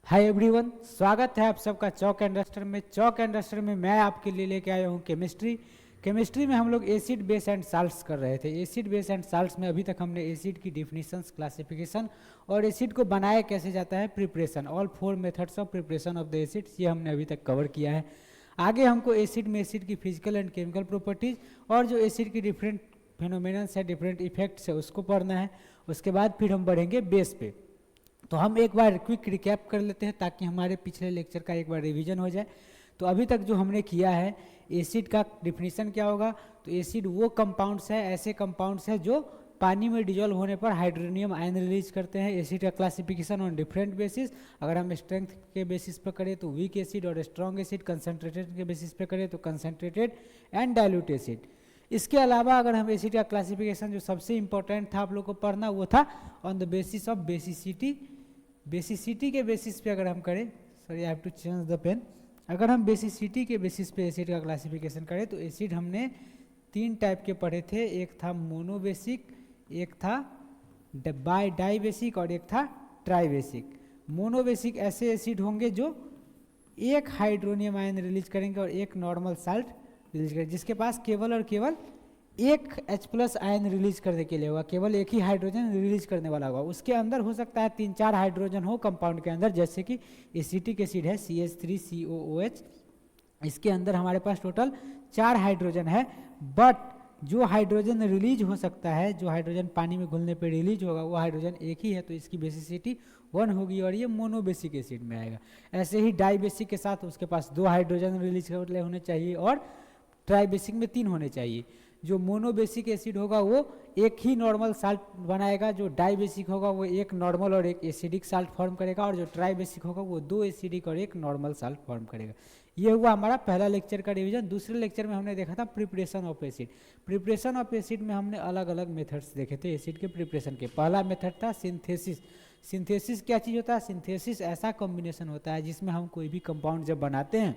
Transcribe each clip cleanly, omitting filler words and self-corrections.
Hi everyone, स्वागत है आप सबका चौक एंड रस्टर में। चौक एंड रस्टर में मैं आपके लिए लेके आया हूँ केमिस्ट्री में हम लोग एसिड बेस एंड साल्ट्स कर रहे थे। एसिड बेस एंड साल्ट्स में अभी तक हमने एसिड की डिफिनीशंस, क्लासिफिकेशन और एसिड को बनाया कैसे जाता है, preparation, all 4 methods of preparation of the acids, ये हमने अभी तक कवर किया है। आगे हमको एसिड में एसिड की फिजिकल एंड केमिकल प्रॉपर्टीज और जो एसिड की डिफरेंट फिनोमेनन्स है, डिफरेंट इफेक्ट्स है, उसको पढ़ना है। उसके बाद फिर हम बढ़ेंगे बेस पे। तो हम एक बार क्विक रिकैप कर लेते हैं ताकि हमारे पिछले लेक्चर का एक बार रिवीजन हो जाए। तो अभी तक जो हमने किया है, एसिड का डिफिनीशन क्या होगा, तो एसिड वो कंपाउंड्स है, ऐसे कंपाउंड्स है जो पानी में डिजोल्व होने पर हाइड्रोनियम आयन रिलीज करते हैं। एसिड का क्लासिफिकेशन ऑन डिफरेंट बेसिस, अगर हम स्ट्रेंथ के बेसिस पर करें तो वीक एसिड, और स्ट्रॉन्ग एसिड कंसनट्रेटेड के बेसिस पे करें तो कंसनट्रेटेड एंड डाइल्यूट एसिड। इसके अलावा अगर हम एसिड का क्लासिफिकेशन जो सबसे इंपॉर्टेंट था आप लोग को पढ़ना, वो था on the basis of basicity के बेसिस पे अगर हम करें, sorry I have to change the pen, अगर हम बेसिसिटी के बेसिस पे एसिड का क्लासिफिकेशन करें तो एसिड हमने 3 टाइप के पढ़े थे। एक था मोनोबेसिक, एक था डाई बेसिक और एक था ट्राई बेसिक। मोनोबेसिक ऐसे एसिड होंगे जो एक हाइड्रोनियम आयन रिलीज करेंगे और एक नॉर्मल साल्ट रिलीज करेंगे, जिसके पास केवल और केवल एक H+ आयन रिलीज करने के लिए होगा, केवल एक ही हाइड्रोजन रिलीज करने वाला होगा। उसके अंदर हो सकता है 3-4 हाइड्रोजन हो कंपाउंड के अंदर, जैसे कि एसिटिक एसिड है CH3COOH, इसके अंदर हमारे पास टोटल 4 हाइड्रोजन है। बट जो हाइड्रोजन रिलीज हो सकता है, जो हाइड्रोजन पानी में घुलने पर रिलीज होगा, वो हाइड्रोजन एक ही है, तो इसकी बेसिसिटी 1 होगी और ये मोनोबेसिक एसिड में आएगा। ऐसे ही डाई बेसिक के साथ उसके पास 2 हाइड्रोजन रिलीज होने चाहिए और ट्राई बेसिक में 3 होने चाहिए। जो मोनोबेसिक एसिड होगा वो एक ही नॉर्मल साल्ट बनाएगा, जो डाई बेसिक होगा वो एक नॉर्मल और एक एसिडिक साल्ट फॉर्म करेगा, और जो ट्राई बेसिक होगा वो 2 एसिडिक और एक नॉर्मल साल्ट फॉर्म करेगा। ये हुआ हमारा पहला लेक्चर का रिवीजन। दूसरे लेक्चर में हमने देखा था preparation of acid. Preparation of acid में हमने अलग अलग मेथड्स देखे थे एसिड के प्रिपरेशन के। पहला मेथड था सिंथेसिस। सिंथेसिस क्या चीज़ होता है? सिंथेसिस ऐसा कॉम्बिनेशन होता है जिसमें हम कोई भी कंपाउंड जब बनाते हैं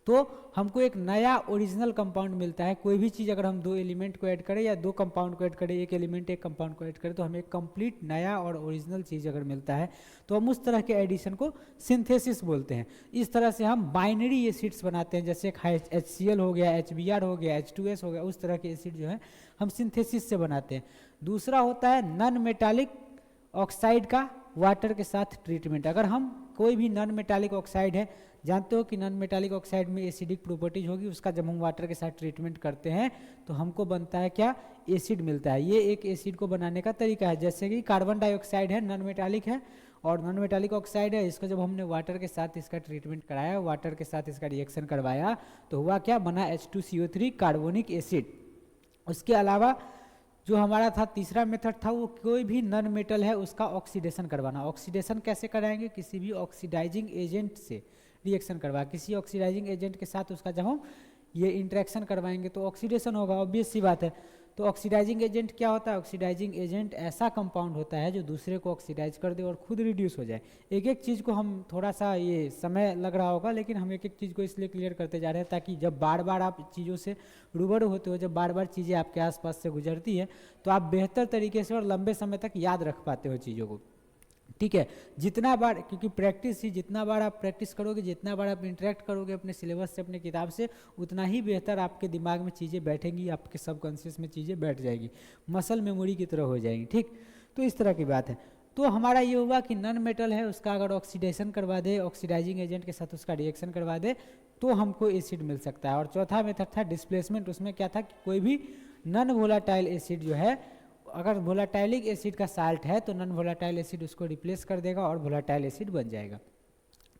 तो हमको एक नया ओरिजिनल कंपाउंड मिलता है। कोई भी चीज़ अगर हम 2 एलिमेंट को ऐड करें या 2 कंपाउंड को ऐड करें, एक एलिमेंट एक कंपाउंड को ऐड करें, तो हमें एक कंप्लीट नया और ओरिजिनल चीज़ अगर मिलता है तो हम उस तरह के एडिशन को सिंथेसिस बोलते हैं। इस तरह से हम बाइनरी एसिड्स बनाते हैं, जैसे HCl हो गया, HBr हो गया, H2S हो गया, उस तरह के एसिड जो है हम सिंथेसिस से बनाते हैं। दूसरा होता है नॉन मेटालिक ऑक्साइड का वाटर के साथ ट्रीटमेंट। अगर हम कोई भी नॉन मेटालिक ऑक्साइड है, जानते हो कि नॉन मेटालिक ऑक्साइड में एसिडिक प्रॉपर्टीज होगी, उसका जब हम वाटर के साथ ट्रीटमेंट करते हैं तो हमको बनता है क्या? एसिड मिलता है। ये एक एसिड को बनाने का तरीका है। जैसे कि कार्बन डाइऑक्साइड है, नॉन मेटालिक है और नॉन मेटालिक ऑक्साइड है, इसको जब हमने वाटर के साथ इसका ट्रीटमेंट कराया, वाटर के साथ इसका रिएक्शन करवाया, तो हुआ क्या? बना H2CO3 कार्बोनिक एसिड। उसके अलावा जो हमारा था तीसरा मेथड था, वो कोई भी नॉन मेटल है उसका ऑक्सीडेशन करवाना। ऑक्सीडेशन कैसे कराएंगे? किसी भी ऑक्सीडाइजिंग एजेंट से रिएक्शन करवा, किसी ऑक्सीडाइजिंग एजेंट के साथ उसका जब हम ये इंटरेक्शन करवाएंगे तो ऑक्सीडेशन होगा, ऑब्वियस सी बात है। तो ऑक्सीडाइजिंग एजेंट क्या होता है? ऑक्सीडाइजिंग एजेंट ऐसा कंपाउंड होता है जो दूसरे को ऑक्सीडाइज कर दे और खुद रिड्यूस हो जाए। एक एक चीज़ को हम, थोड़ा सा ये समय लग रहा होगा लेकिन हम एक एक चीज़ को इसलिए क्लियर करते जा रहे हैं ताकि जब बार बार आप चीज़ों से रूबरू होते हो, जब बार बार चीज़ें आपके आसपास से गुजरती है, तो आप बेहतर तरीके से और लंबे समय तक याद रख पाते हो चीज़ों को। ठीक है, जितना बार, क्योंकि प्रैक्टिस ही, जितना बार आप प्रैक्टिस करोगे, जितना बार आप इंटरेक्ट करोगे अपने सिलेबस से, अपने किताब से, उतना ही बेहतर आपके दिमाग में चीज़ें बैठेंगी, आपके सबकॉन्शियस में चीज़ें बैठ जाएगी, मसल मेमोरी की तरह हो जाएंगी। ठीक, तो इस तरह की बात है। तो हमारा ये हुआ कि नॉन मेटल है उसका अगर ऑक्सीडेशन करवा दे, ऑक्सीडाइजिंग एजेंट के साथ उसका रिएक्शन करवा दे, तो हमको एसिड मिल सकता है। और चौथा मेथड था डिस्प्लेसमेंट। उसमें क्या था कि कोई भी नॉन वोलाटाइल एसिड जो है, अगर वोलाटाइलिक एसिड का साल्ट है तो नॉन वोलाटाइल एसिड उसको रिप्लेस कर देगा और वोलाटाइल एसिड बन जाएगा।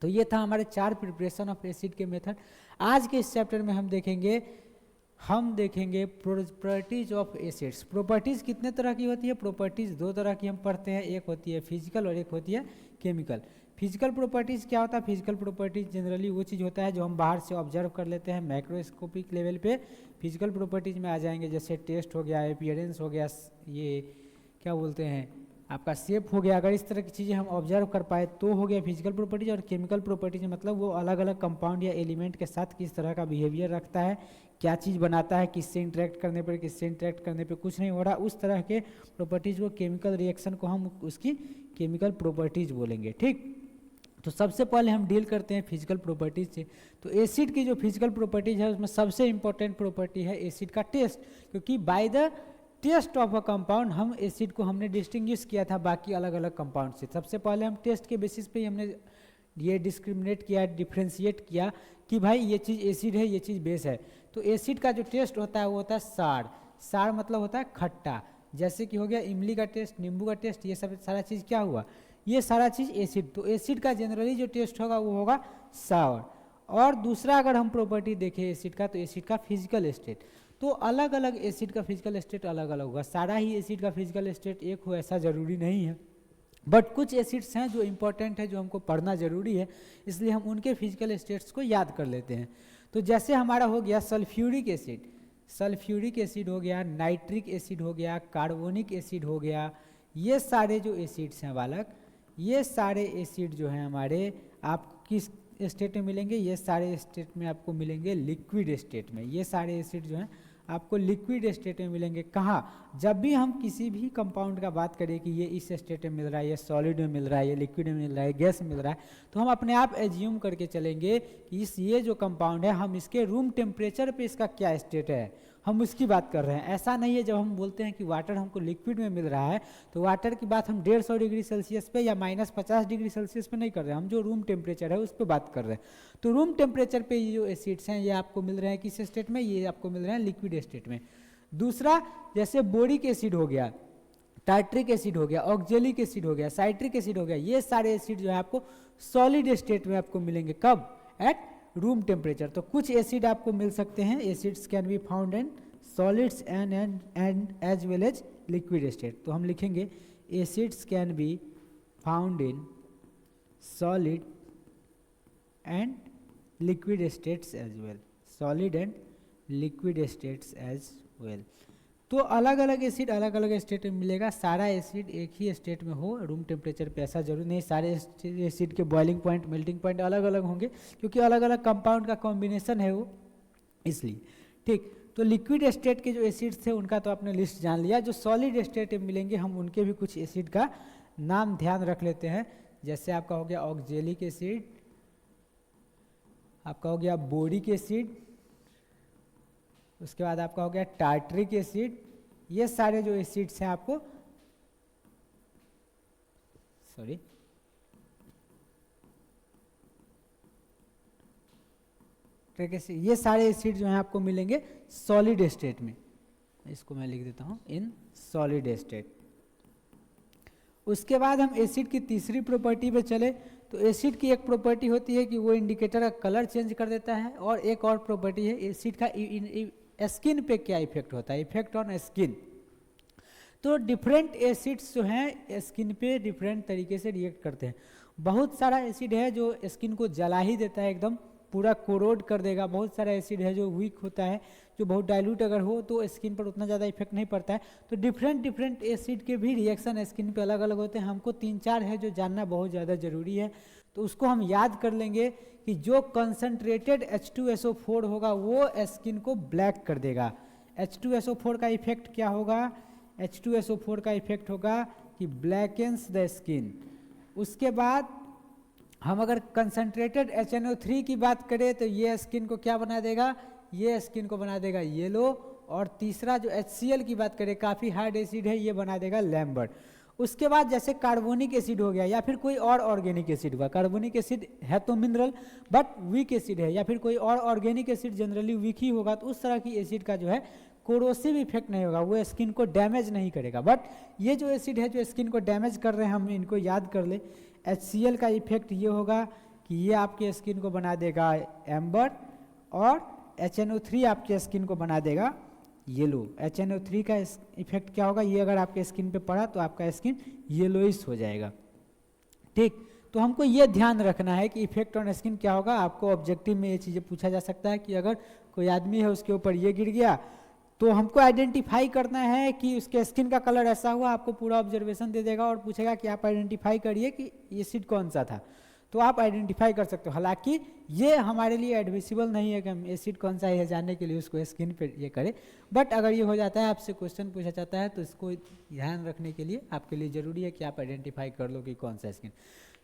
तो ये था हमारे 4 प्रिपरेशन ऑफ एसिड के मेथड। आज के इस चैप्टर में हम देखेंगे प्रॉपर्टीज ऑफ एसिड्स। प्रॉपर्टीज कितने तरह की होती है? प्रॉपर्टीज 2 तरह की हम पढ़ते हैं, एक होती है फिजिकल और एक होती है केमिकल। फिजिकल प्रॉपर्टीज क्या होता है? फिजिकल प्रॉपर्टीज जनरली वो चीज़ होता है जो हम बाहर से ऑब्जर्व कर लेते हैं माइक्रोस्कोपिक लेवल पे। फिजिकल प्रॉपर्टीज में आ जाएंगे, जैसे टेस्ट हो गया, अपीयरेंस हो गया, ये क्या बोलते हैं आपका शेप हो गया। अगर इस तरह की चीज़ें हम ऑब्जर्व कर पाए तो हो गया फिजिकल प्रॉपर्टीज। और केमिकल प्रॉपर्टीज मतलब वो अलग अलग कंपाउंड या एलिमेंट के साथ किस तरह का बिहेवियर रखता है, क्या चीज़ बनाता है, किससे इंटरेक्ट करने पर, किससे इंटरेक्ट करने पर कुछ नहीं हो रहा, उस तरह के प्रॉपर्टीज को, केमिकल रिएक्शन को हम उसकी केमिकल प्रॉपर्टीज बोलेंगे। ठीक, तो सबसे पहले हम डील करते हैं फिजिकल प्रॉपर्टीज से। तो एसिड की जो फिजिकल प्रॉपर्टीज है उसमें सबसे इंपॉर्टेंट प्रॉपर्टी है एसिड का टेस्ट, क्योंकि by the test of a compound हम एसिड को हमने डिस्टिंग्विश किया था बाकी अलग अलग कंपाउंड से। सबसे पहले हम टेस्ट के बेसिस पे ही हमने ये डिस्क्रिमिनेट किया, डिफ्रेंशिएट किया कि भाई ये चीज़ एसिड है, ये चीज़ बेस है। तो एसिड का जो टेस्ट होता है वो होता है सार। सार मतलब होता है खट्टा, जैसे कि हो गया इमली का टेस्ट, नींबू का टेस्ट, ये सब सारा चीज़ क्या हुआ, ये सारा चीज़ एसिड। तो एसिड का जनरली जो टेस्ट होगा वो होगा सावर। और दूसरा अगर हम प्रॉपर्टी देखें एसिड का, तो एसिड का फिजिकल स्टेट, तो अलग अलग एसिड का फिजिकल स्टेट अलग अलग होगा। सारा ही एसिड का फिजिकल स्टेट एक हो ऐसा ज़रूरी नहीं है, बट कुछ एसिड्स हैं जो इम्पोर्टेंट है, जो हमको पढ़ना ज़रूरी है, इसलिए हम उनके फिजिकल स्टेट्स को याद कर लेते हैं। तो जैसे हमारा हो गया सल्फ्यूरिक एसिड, सल्फ्यूरिक एसिड हो गया, नाइट्रिक एसिड हो गया, कार्बोनिक एसिड हो गया, ये सारे जो एसिड्स हैं बालक, ये सारे एसिड जो हैं हमारे आप किस स्टेट में मिलेंगे, ये सारे स्टेट में आपको मिलेंगे लिक्विड स्टेट में। ये सारे एसिड जो हैं आपको लिक्विड स्टेट में मिलेंगे। कहाँ, जब भी हम किसी भी कंपाउंड का बात करें कि ये इस स्टेट में मिल रहा है, ये सॉलिड में मिल रहा है, ये लिक्विड में मिल रहा है, गैस में मिल रहा है, तो हम अपने आप एज्यूम करके चलेंगे कि ये जो कंपाउंड है हम इसके रूम टेम्परेचर पे इसका क्या स्टेट है, हम उसकी बात कर रहे हैं। ऐसा नहीं है जब हम बोलते हैं कि वाटर हमको लिक्विड में मिल रहा है तो वाटर की बात हम 150 डिग्री सेल्सियस पे या -50 डिग्री सेल्सियस पे नहीं कर रहे हैं, हम जो रूम टेम्परेचर है उस पर बात कर रहे हैं। तो रूम टेम्परेचर पे ये जो एसिड्स हैं ये आपको मिल रहे हैं किस स्टेट में, ये आपको मिल रहे हैं लिक्विड स्टेट में। दूसरा जैसे बोरिक एसिड हो गया, टार्ट्रिक एसिड हो गया, ऑक्जेलिक एसिड हो गया, साइट्रिक एसिड हो गया, ये सारे एसिड जो है आपको सॉलिड स्टेट में आपको मिलेंगे। कब, एट रूम टेम्परेचर। तो कुछ एसिड आपको मिल सकते हैं, acids can be found in solids and as well as liquid state. तो हम लिखेंगे acids can be found in solid and liquid states as well, solid and liquid states as well. तो अलग अलग एसिड अलग अलग स्टेट में मिलेगा। सारा एसिड एक ही स्टेट में हो रूम टेम्परेचर पे ऐसा जरूरी नहीं, सारे एसिड के बॉइलिंग पॉइंट, मेल्टिंग पॉइंट अलग अलग होंगे, क्योंकि अलग अलग कंपाउंड का कॉम्बिनेशन है वो, इसलिए। ठीक, तो लिक्विड स्टेट के जो एसिड्स थे उनका तो आपने लिस्ट जान लिया। जो सॉलिड स्टेट में मिलेंगे हम उनके भी कुछ एसिड का नाम ध्यान रख लेते हैं। जैसे आपका हो गया ऑक्जेलिक एसिड, आपका हो गया बोरिक एसिड, उसके बाद आपका हो गया टार्ट्रिक एसिड। ये सारे जो एसिड्स हैं आपको, सॉरी, ये सारे एसिड जो हैं आपको मिलेंगे सॉलिड स्टेट में। इसको मैं लिख देता हूं इन सॉलिड स्टेट। उसके बाद हम एसिड की तीसरी प्रॉपर्टी पे चले। तो एसिड की एक प्रॉपर्टी होती है कि वो इंडिकेटर का कलर चेंज कर देता है, और एक और प्रॉपर्टी है एसिड का स्किन पे क्या इफेक्ट होता है, इफेक्ट ऑन स्किन। तो डिफरेंट एसिड्स जो हैं स्किन पे डिफरेंट तरीके से रिएक्ट करते हैं। बहुत सारा एसिड है जो स्किन को जला ही देता है, एकदम पूरा कोरोड कर देगा। बहुत सारा एसिड है जो वीक होता है, जो बहुत डाइल्यूट अगर हो तो स्किन पर उतना ज़्यादा इफेक्ट नहीं पड़ता है। तो डिफरेंट एसिड के भी रिएक्शन स्किन पे अलग अलग होते हैं। हमको 3-4 है जो जानना बहुत ज़्यादा ज़रूरी है, तो उसको हम याद कर लेंगे कि जो कंसनट्रेटेड H2SO4 होगा वो स्किन को ब्लैक कर देगा। H2SO4 का इफेक्ट क्या होगा, H2SO4 का इफेक्ट होगा कि ब्लैकेंस द स्किन। उसके बाद हम अगर कंसनट्रेटेड HNO3 की बात करें तो ये स्किन को क्या बना देगा, ये स्किन को बना देगा येलो। और तीसरा जो HCl की बात करें, काफ़ी हार्ड एसिड है, ये बना देगा लैम्बर्ट। उसके बाद जैसे कार्बोनिक एसिड हो गया या फिर कोई और ऑर्गेनिक एसिड हुआ, कार्बोनिक एसिड है तो मिनरल बट वीक एसिड है, या फिर कोई और ऑर्गेनिक एसिड जनरली वीक ही होगा, तो उस तरह की एसिड का जो है कोरोसिव इफेक्ट नहीं होगा, वो स्किन को डैमेज नहीं करेगा। बट ये जो एसिड है जो स्किन को डैमेज कर रहे हैं, हम इनको याद कर ले। HCl का इफेक्ट ये होगा कि ये आपके स्किन को बना देगा एम्बर, और HNO3 आपके स्किन को बना देगा येलो। HNO3 का इफेक्ट क्या होगा, ये अगर आपके स्किन पे पड़ा तो आपका स्किन येलोइश हो जाएगा। ठीक, तो हमको ये ध्यान रखना है कि इफेक्ट ऑन स्किन क्या होगा। आपको ऑब्जेक्टिव में ये चीज़ें पूछा जा सकता है कि अगर कोई आदमी है उसके ऊपर ये गिर गया तो हमको आइडेंटिफाई करना है कि उसके स्किन का कलर ऐसा हुआ। आपको पूरा ऑब्जर्वेशन दे देगा और पूछेगा कि आप आइडेंटिफाई करिए कि एसिड कौन सा था। तो आप आइडेंटिफाई कर सकते हो। हालांकि ये हमारे लिए एडमिसिबल नहीं है कि हम एसिड कौन सा है जानने के लिए उसको स्किन पे ये करें, बट अगर ये हो जाता है, आपसे क्वेश्चन पूछा जाता है, तो इसको ध्यान रखने के लिए आपके लिए ज़रूरी है कि आप आइडेंटिफाई कर लो कि कौन सा स्किन।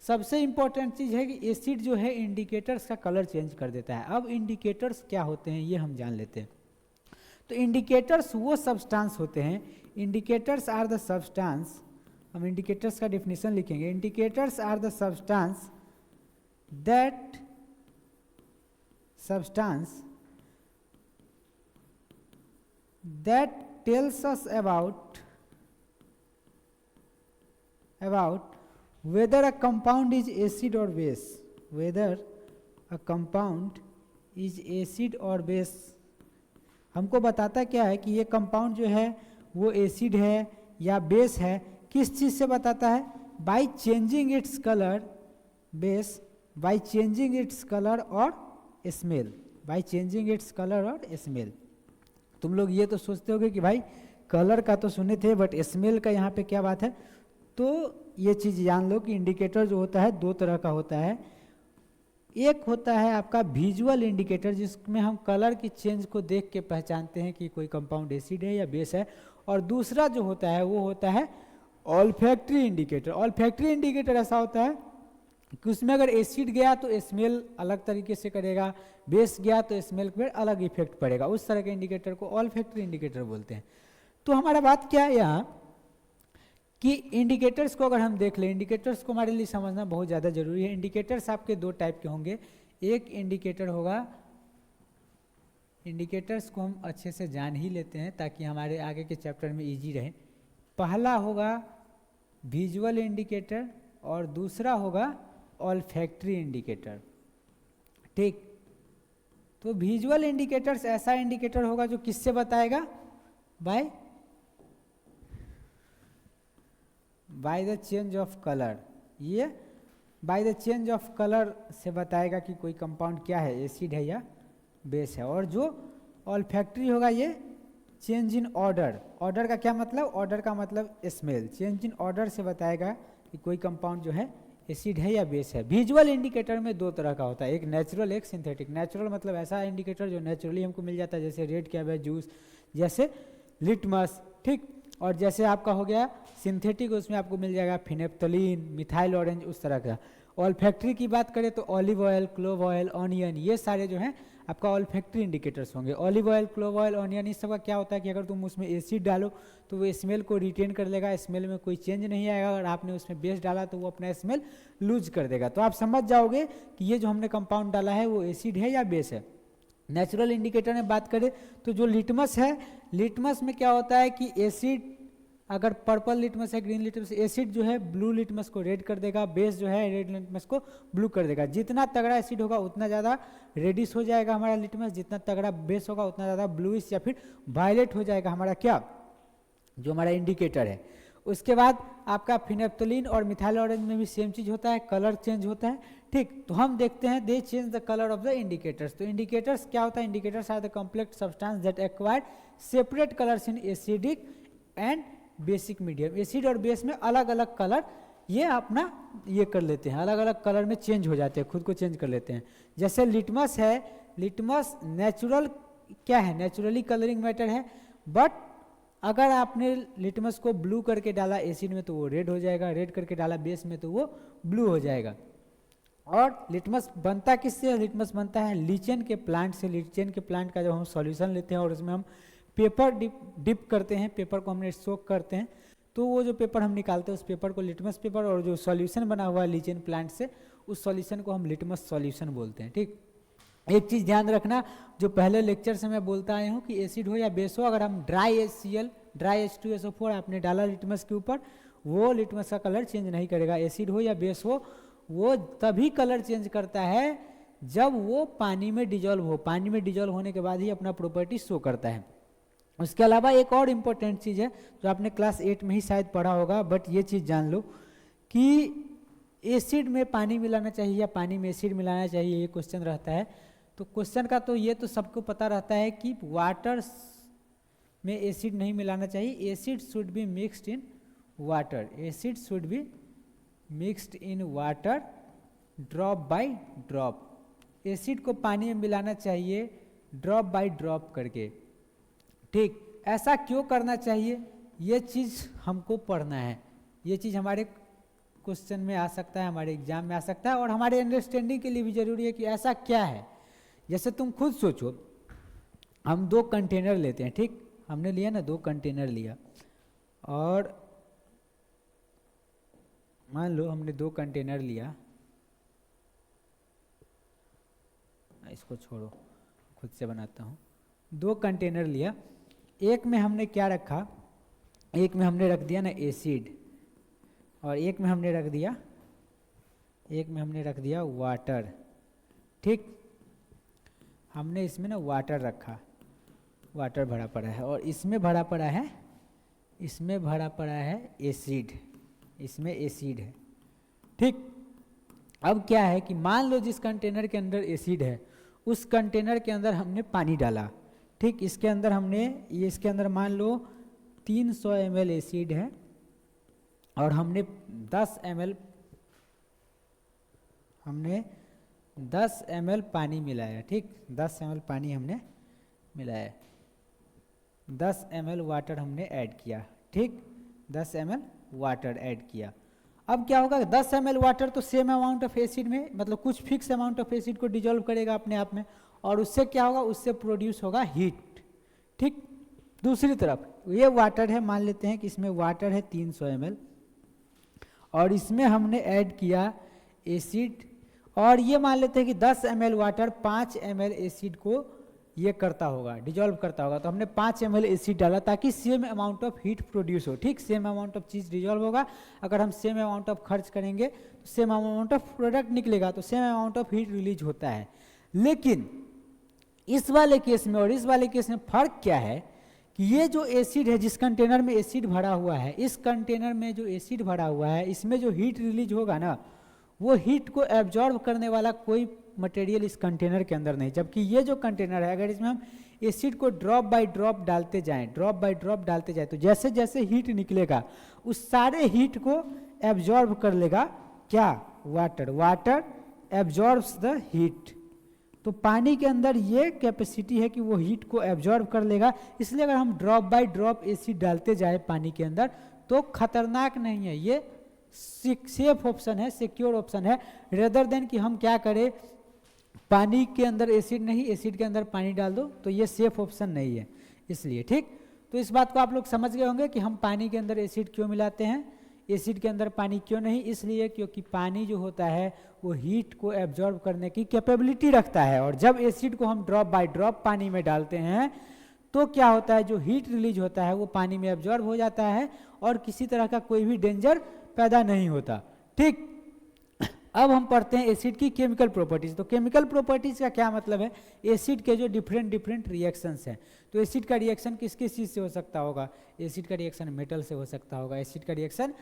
सबसे इंपॉर्टेंट चीज़ है कि एसिड जो है इंडिकेटर्स का कलर चेंज कर देता है। अब इंडिकेटर्स क्या होते हैं ये हम जान लेते हैं। तो इंडिकेटर्स वो सब्सटेंस होते हैं, इंडिकेटर्स आर द सब्सटेंस, हम इंडिकेटर्स का डेफिनेशन लिखेंगे। Indicators are the substance that tells us about whether a compound is acid or base, whether a compound is acid or base। हमको बताता क्या है कि ये कंपाउंड जो है वो एसिड है या बेस है। किस चीज़ से बताता है? By changing its colour, base by changing its colour और smell, by changing its colour और स्मेल। तुम लोग ये तो सोचते होगे कि भाई कलर का तो सुने थे बट स्मेल का यहाँ पे क्या बात है। तो ये चीज़ जान लो कि इंडिकेटर जो होता है दो तरह का होता है। एक होता है आपका विजुअल इंडिकेटर, जिसमें हम कलर की चेंज को देख के पहचानते हैं कि कोई कंपाउंड एसिड है या बेस है। और दूसरा जो होता है वो होता है ऑल्फैक्टरी इंडिकेटर। ऑल्फैक्टरी इंडिकेटर ऐसा होता है कि उसमें अगर एसिड गया तो स्मेल अलग तरीके से करेगा, बेस गया तो स्मेल पर अलग इफेक्ट पड़ेगा। उस तरह के इंडिकेटर को ऑल्फैक्टरी इंडिकेटर बोलते हैं। तो हमारा बात क्या है यहाँ कि इंडिकेटर्स को अगर हम देख लें, इंडिकेटर्स को हमारे लिए समझना बहुत ज़्यादा जरूरी है। इंडिकेटर्स आपके दो टाइप के होंगे। एक इंडिकेटर होगा, इंडिकेटर्स को हम अच्छे से जान ही लेते हैं ताकि हमारे आगे के चैप्टर में इजी रहे। पहला होगा विजुअल इंडिकेटर और दूसरा होगा ऑल्फैक्टरी इंडिकेटर। ठीक, तो विजुअल इंडिकेटर्स ऐसा इंडिकेटर होगा जो किससे बताएगा? By the change of colour. ये by the change of colour से बताएगा कि कोई कंपाउंड क्या है, एसिड है या बेस है। और जो ऑल्फैक्टरी होगा ये चेंज इन ऑर्डर। ऑर्डर का क्या मतलब? ऑर्डर का मतलब स्मेल। चेंज इन ऑर्डर से बताएगा कि कोई कंपाउंड जो है एसिड है या बेस है। विजुअल इंडिकेटर में दो तरह का होता है, एक नेचुरल एक सिंथेटिक। नेचुरल मतलब ऐसा इंडिकेटर जो नेचुरली हमको मिल जाता है, जैसे रेड कैबेज जूस, जैसे लिटमस। ठीक, और जैसे आपका हो गया सिंथेटिक, उसमें आपको मिल जाएगा फिनेप्थलीन, मिथाइल ऑरेंज, उस तरह का। ऑल्फैक्टरी की बात करें तो olive oil, clove oil, onion, ये सारे जो हैं आपका ऑल्फैक्टरी इंडिकेटर्स होंगे। Olive oil, clove oil, onion, इस सब का क्या होता है कि अगर तुम उसमें एसिड डालो तो वो स्मेल को रिटेन कर लेगा, स्मेल में कोई चेंज नहीं आएगा। अगर आपने उसमें बेस डाला तो वो अपना स्मेल लूज कर देगा। तो आप समझ जाओगे कि ये जो हमने कंपाउंड डाला है वो एसिड है या बेस है। नेचुरल इंडिकेटर में बात करें तो जो लिटमस है, लिटमस में क्या होता है कि एसिड, अगर पर्पल लिटमस है, ग्रीन लिटमस, एसिड जो है ब्लू लिटमस को रेड कर देगा, बेस जो है रेड लिटमस को ब्लू कर देगा। जितना तगड़ा एसिड होगा उतना ज़्यादा रेडिश हो जाएगा हमारा लिटमस, जितना तगड़ा बेस होगा उतना ज़्यादा ब्लूइश या फिर वायलेट हो जाएगा हमारा क्या, जो हमारा इंडिकेटर है। उसके बाद आपका फिनेप्थलीन और मिथाइल ऑरेंज में भी सेम चीज़ होता है, कलर चेंज होता है। ठीक, तो हम देखते हैं they change the colour of the indicators. तो इंडिकेटर्स क्या होता है? Indicators are the complex substance that acquire separate colours in acidic and basic medium. Acid और बेस में अलग अलग कलर ये अपना ये कर लेते हैं, अलग अलग कलर में चेंज हो जाते हैं, खुद को चेंज कर लेते हैं। जैसे लिटमस है, लिटमस नेचुरल क्या है, नेचुरली कलरिंग मैटर है, बट अगर आपने लिटमस को ब्लू करके डाला एसिड में तो वो रेड हो जाएगा, रेड करके डाला बेस में तो वो ब्लू हो जाएगा। और लिटमस बनता किससे? लिटमस बनता है लीचेन के प्लांट से। लीचेन के प्लांट का जब हम सॉल्यूशन लेते हैं और उसमें हम पेपर डिप करते हैं, पेपर को हमने सोक करते हैं, तो वो जो पेपर हम निकालते हैं उस पेपर को लिटमस पेपर, और जो सॉल्यूशन बना हुआ है लीचेन प्लांट से उस सॉल्यूशन को हम लिटमस सॉल्यूशन बोलते हैं। ठीक, एक चीज़ ध्यान रखना, जो पहले लेक्चर से मैं बोलता आया हूँ कि एसिड हो या बेस हो, अगर हम ड्राई HCl, ड्राई H2SO4 आपने डाला लिटमस के ऊपर, वो लिटमस का कलर चेंज नहीं करेगा। एसिड हो या बेस हो, वो तभी कलर चेंज करता है जब वो पानी में डिजॉल्व हो। पानी में डिजॉल्व होने के बाद ही अपना प्रॉपर्टी शो करता है। उसके अलावा एक और इम्पोर्टेंट चीज़ है जो आपने क्लास 8 में ही शायद पढ़ा होगा, बट ये चीज़ जान लो कि एसिड में पानी मिलाना चाहिए या पानी में एसिड मिलाना चाहिए, ये क्वेश्चन रहता है। तो क्वेश्चन का तो ये तो सबको पता रहता है कि वाटर में एसिड नहीं मिलाना चाहिए। Acid should be mixed in water, acid should be mixed in water drop by drop, acid को पानी में मिलाना चाहिए ड्रॉप बाय ड्रॉप करके। ठीक, ऐसा क्यों करना चाहिए, ये चीज़ हमको पढ़ना है, ये चीज़ हमारे क्वेश्चन में आ सकता है, हमारे एग्जाम में आ सकता है, और हमारे अंडरस्टैंडिंग के लिए भी जरूरी है कि ऐसा क्या है। जैसे तुम खुद सोचो, हम 2 कंटेनर लेते हैं, ठीक, हमने लिया ना 2 कंटेनर लिया, और मान लो हमने 2 कंटेनर लिया, इसको छोड़ो खुद से बनाता हूँ। 2 कंटेनर लिया, एक में हमने क्या रखा, एक में हमने रख दिया ना एसिड, और एक में हमने रख दिया वाटर। ठीक, हमने इसमें ना वाटर रखा, वाटर भरा पड़ा है, और इसमें भरा पड़ा है एसिड, इसमें एसिड है। ठीक, अब क्या है कि मान लो जिस कंटेनर के अंदर एसिड है उस कंटेनर के अंदर हमने पानी डाला। ठीक, इसके अंदर मान लो 300 ml एसिड है, और हमने 10 ml पानी मिलाया। ठीक, 10 ml पानी हमने मिलाया, 10 ml वाटर हमने ऐड किया। ठीक, 10 ml वाटर ऐड किया। अब क्या होगा, 10 ml वाटर तो सेम अमाउंट ऑफ एसिड में, मतलब कुछ फिक्स अमाउंट ऑफ एसिड को डिजोल्व करेगा अपने आप में, और उससे क्या होगा, उससे प्रोड्यूस होगा हीट। ठीक, दूसरी तरफ ये वाटर है, मान लेते हैं कि इसमें वाटर है 300 ml, और इसमें हमने ऐड किया एसिड, और ये मान लेते हैं कि 10 ml वाटर 5 ml एसिड को ये करता होगा, डिजोल्व करता होगा। तो हमने 5 ml एसिड डाला ताकि same amount of heat produce हो। ठीक, same amount of cheese dissolve होगा, अगर हम सेम अमाउंट ऑफ खर्च करेंगे तो सेम अमाउंट ऑफ प्रोडक्ट निकलेगा, तो same amount of heat release होता है। लेकिन इस वाले केस में और इस वाले केस में फ़र्क क्या है कि ये जो एसिड है, जिस कंटेनर में एसिड भरा हुआ है, इस कंटेनर में जो एसिड भरा हुआ है, इसमें जो हीट रिलीज होगा ना, वो हीट को एब्जॉर्ब करने वाला कोई मटेरियल इस कंटेनर के अंदर नहीं। जबकि ये जो कंटेनर है, अगर इसमें हम एसिड को ड्रॉप बाय ड्रॉप डालते जाएं, तो जैसे जैसे हीट निकलेगा उस सारे हीट को एब्जॉर्ब कर लेगा क्या, वाटर एब्जॉर्ब्स द हीट। तो पानी के अंदर ये कैपेसिटी है कि वो हीट को एब्जॉर्ब कर लेगा, इसलिए अगर हम ड्रॉप बाय ड्रॉप एसिड डालते जाए पानी के अंदर तो खतरनाक नहीं है, ये सेफ ऑप्शन है, सिक्योर ऑप्शन है, रेदर देन कि हम क्या करें, पानी के अंदर एसिड नहीं, एसिड के अंदर पानी डाल दो, तो ये सेफ ऑप्शन नहीं है। इसलिए ठीक, तो इस बात को आप लोग समझ गए होंगे कि हम पानी के अंदर एसिड क्यों मिलाते हैं, एसिड के अंदर पानी क्यों नहीं, इसलिए क्योंकि पानी जो होता है वो हीट को एब्जॉर्ब करने की कैपेबिलिटी रखता है, और जब एसिड को हम ड्रॉप बाय ड्रॉप पानी में डालते हैं तो क्या होता है, जो हीट रिलीज होता है वो पानी में एब्जॉर्ब हो जाता है और किसी तरह का कोई भी डेंजर पैदा नहीं होता। ठीक, अब हम पढ़ते हैं एसिड की केमिकल प्रॉपर्टीज। तो केमिकल प्रॉपर्टीज का क्या मतलब है, एसिड के जो डिफरेंट रिएक्शंस हैं, तो एसिड का रिएक्शन किस किस चीज़ से हो सकता होगा, एसिड का रिएक्शन मेटल से हो सकता होगा, एसिड का रिएक्शन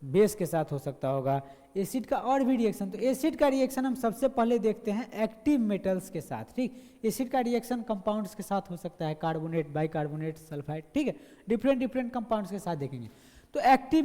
बेस के साथ हो सकता होगा, एसिड का और भी रिएक्शन। तो एसिड का रिएक्शन हम सबसे पहले देखते हैं एक्टिव मेटल्स के साथ। ठीक, एसिड का रिएक्शन कंपाउंड्स के साथ हो सकता है, कार्बोनेट, बाइकार्बोनेट, सल्फाइड, ठीक है, डिफरेंट कंपाउंड्स के साथ देखेंगे। तो एक्टिव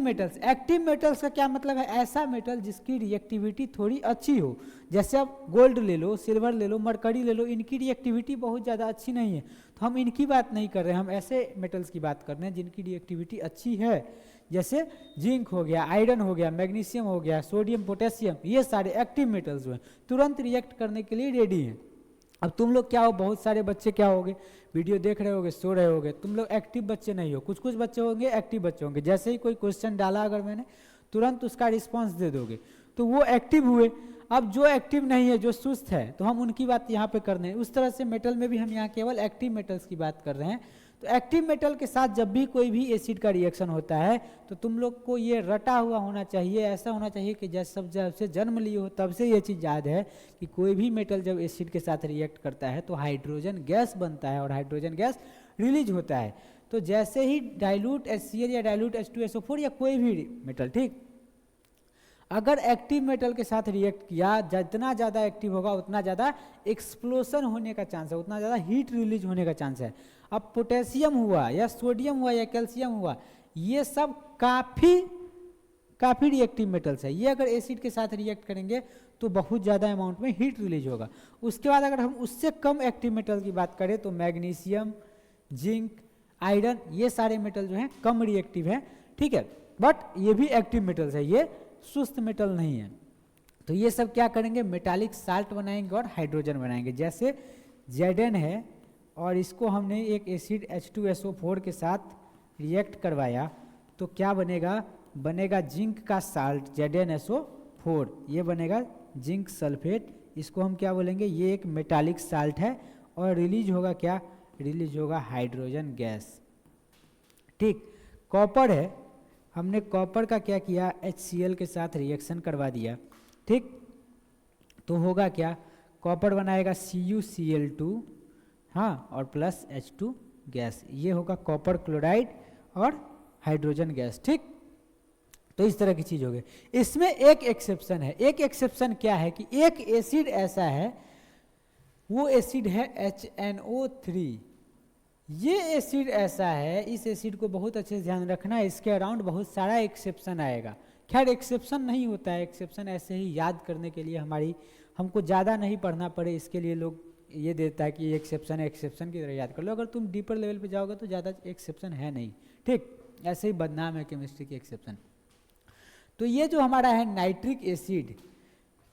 मेटल्स का क्या मतलब है, ऐसा मेटल जिसकी रिएक्टिविटी थोड़ी अच्छी हो, जैसे आप गोल्ड ले लो, सिल्वर ले लो, मरकरी ले लो, इनकी रिएक्टिविटी बहुत ज़्यादा अच्छी नहीं है, तो हम इनकी बात नहीं कर रहे हैं, हम ऐसे मेटल्स की बात कर रहे हैं जिनकी रिएक्टिविटी अच्छी है, जैसे जिंक हो गया, आयरन हो गया, मैग्नीशियम हो गया, सोडियम, पोटेशियम, ये सारे एक्टिव मेटल्स हुए, तुरंत रिएक्ट करने के लिए रेडी हैं। अब तुम लोग क्या हो, बहुत सारे बच्चे क्या होंगे, वीडियो देख रहे होगे, सो रहे होगे, तुम लोग एक्टिव बच्चे नहीं हो, कुछ कुछ बच्चे होंगे एक्टिव बच्चे होंगे, जैसे ही कोई क्वेश्चन डाला अगर मैंने तुरंत उसका रिस्पांस दे दोगे, तो वो एक्टिव हुए। अब जो एक्टिव नहीं है, जो सुस्त है, तो हम उनकी बात यहाँ पे कर रहे हैं। उस तरह से मेटल में भी हम यहाँ केवल एक्टिव मेटल्स की बात कर रहे हैं। तो एक्टिव मेटल के साथ जब भी कोई भी एसिड का रिएक्शन होता है तो तुम लोग को ये रटा हुआ होना चाहिए, ऐसा होना चाहिए कि जब से जन्म लिए हो तब से ये चीज़ याद है कि कोई भी मेटल जब एसिड के साथ रिएक्ट करता है तो हाइड्रोजन गैस बनता है और हाइड्रोजन गैस रिलीज होता है। तो जैसे ही डाइल्यूट HCl या डाइल्यूट H2SO4 या कोई भी मेटल, ठीक, अगर एक्टिव मेटल के साथ रिएक्ट किया, जितना ज़्यादा एक्टिव होगा उतना ज़्यादा एक्सप्लोशन होने का चांस है, उतना ज़्यादा हीट रिलीज होने का चांस है। अब पोटेशियम हुआ या सोडियम हुआ या कैल्शियम हुआ, ये सब काफ़ी रिएक्टिव मेटल्स है। ये अगर एसिड के साथ रिएक्ट करेंगे तो बहुत ज़्यादा अमाउंट में हीट रिलीज होगा। उसके बाद अगर हम उससे कम एक्टिव मेटल की बात करें तो मैग्नीशियम, जिंक, आयरन, ये सारे मेटल जो हैं कम रिएक्टिव हैं, ठीक है, बट ये भी एक्टिव मेटल्स है, ये सुस्त मेटल नहीं है। तो ये सब क्या करेंगे, मेटालिक साल्ट बनाएंगे और हाइड्रोजन बनाएंगे। जैसे Zn है और इसको हमने एक एसिड H2SO4 के साथ रिएक्ट करवाया तो क्या बनेगा, बनेगा जिंक का साल्ट ZnSO4, ये बनेगा जिंक सल्फेट। इसको हम क्या बोलेंगे, ये एक मेटालिक साल्ट है और रिलीज होगा क्या, रिलीज होगा हाइड्रोजन गैस। ठीक, कॉपर है, हमने कॉपर का क्या किया, HCl के साथ रिएक्शन करवा दिया, ठीक, तो होगा क्या, कॉपर बनाएगा CuCl2, हाँ, और प्लस H2 गैस, ये होगा कॉपर क्लोराइड और हाइड्रोजन गैस। ठीक, तो इस तरह की चीज हो गई। इसमें एक एक्सेप्शन है, एक एक्सेप्शन क्या है कि एक एसिड ऐसा है, वो एसिड है HNO3। ये एसिड ऐसा है, इस एसिड को बहुत अच्छे से ध्यान रखना, इसके अराउंड बहुत सारा एक्सेप्शन आएगा। खैर एक्सेप्शन नहीं होता है, एक्सेप्शन ऐसे ही याद करने के लिए हमको ज़्यादा नहीं पढ़ना पड़े, इसके लिए लोग ये देता है कि एक्सेप्शन है, एक्सेप्शन की तरह याद कर लो। अगर तुम डीपर लेवल पे जाओगे तो ज़्यादा एक्सेप्शन है नहीं, ठीक, ऐसे ही बदनाम है केमिस्ट्री की एक्सेप्शन। तो ये जो हमारा है नाइट्रिक एसिड,